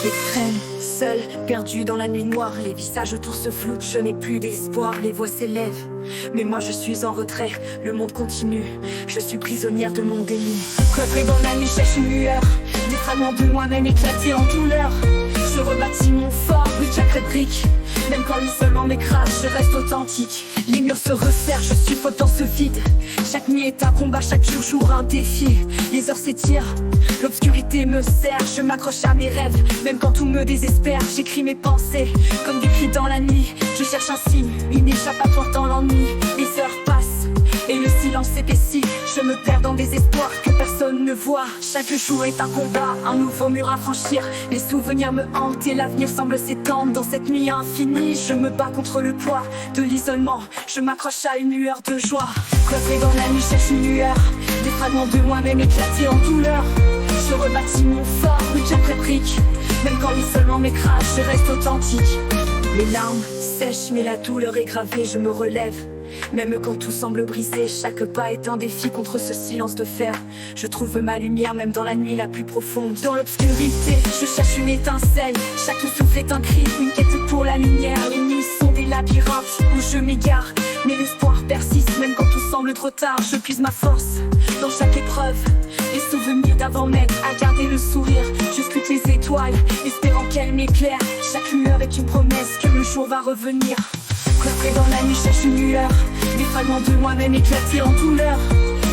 extrême, seul, perdu dans la nuit noire. Les visages autour se floutent, je n'ai plus d'espoir. Les voix s'élèvent, mais moi je suis en retrait. Le monde continue, je suis prisonnière de mon déni. Cloîtrée dans la nuit, cherche une lueur. Des fragments de moi-même éclatés en douleur. Je rebâtis mon fort, brique après brique. Même quand l'isolement m'écrase, je reste authentique. Les murs se resserrent, je suffoque dans ce vide. Chaque nuit est un combat, chaque jour un défi. Les heures s'étirent, l'obscurité me serre. Je m'accroche à mes rêves, même quand tout me désespère. J'écris mes pensées, comme des cris dans la nuit. Je cherche un signe, une échappatoire dans l'ennui. Les heures passent, et le silence s'épaissit. Je me perds dans des espoirs que personne ne voit. Chaque jour est un combat, un nouveau mur à franchir. Les souvenirs me hantent et l'avenir semble s'étendre. Dans cette nuit infinie, je me bats contre le poids de l'isolement. Je m'accroche à une lueur de joie. Cloîtrée dans la nuit, cherche une lueur. Des fragments de moi-même éclatés en douleur. Je rebâtis mon fort, brique après brique. Même quand l'isolement m'écrase, je reste authentique. Les larmes sèchent, mais la douleur est gravée. Je me relève, même quand tout semble brisé. Chaque pas est un défi contre ce silence de fer. Je trouve ma lumière même dans la nuit la plus profonde. Dans l'obscurité, je cherche une étincelle. Chaque souffle est un cri, une quête pour la lumière. Les nuits sont des labyrinthes où je m'égare, mais l'espoir persiste même quand tout semble trop tard. Je puise ma force dans chaque épreuve. Les souvenirs d'avant m'aident à garder le sourire. Je scrute les étoiles, espérant qu'elles m'éclairent. Chaque lueur est une promesse que le jour va revenir. Cloîtrée dans la nuit, cherche une lueur. Des fragments de moi-même éclatés en douleur.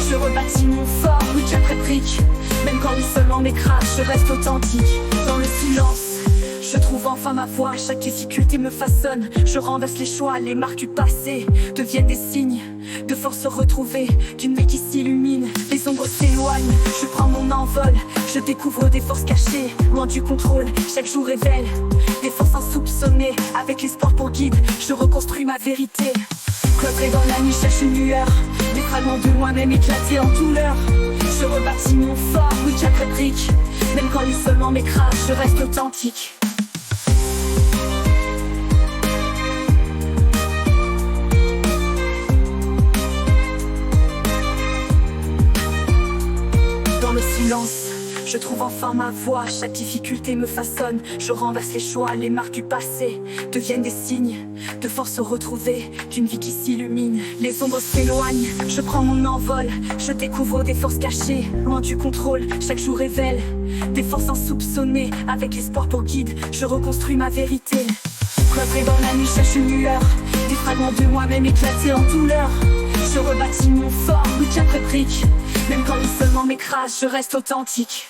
Je rebâtis mon fort, brique après brique. Même quand l'isolement m'écrase, je reste authentique. Dans le silence, je trouve enfin ma voie. Chaque difficulté me façonne. Je renverse les choix, les marques du passé deviennent des signes de force retrouvée, d'une vie qui s'illumine. Les ombres s'éloignent, je prends mon envol. Je découvre des forces cachées, loin du contrôle. Chaque jour révèle des forces insoupçonnées. Avec l'espoir pour guide, je reconstruis ma vérité. Cloîtrée dans la nuit, cherche une lueur. Des fragments de moi-même éclatés en douleur. Je rebâtis mon fort, brique après brique. Même quand l'isolement m'écrase, je reste authentique. Dans le silence, je trouve enfin ma voie. Chaque difficulté me façonne. Je renverse les choix, les marques du passé deviennent des signes de force retrouvée, d'une vie qui s'illumine. Les ombres s'éloignent, je prends mon envol. Je découvre des forces cachées, loin du contrôle. Chaque jour révèle des forces insoupçonnées. Avec l'espoir pour guide, je reconstruis ma vérité. Cloîtrée dans la nuit, cherche une lueur. Des fragments de moi-même éclatés en douleur. Je rebâtis mon fort, brique après brique. Même quand l'isolement m'écrase, je reste authentique.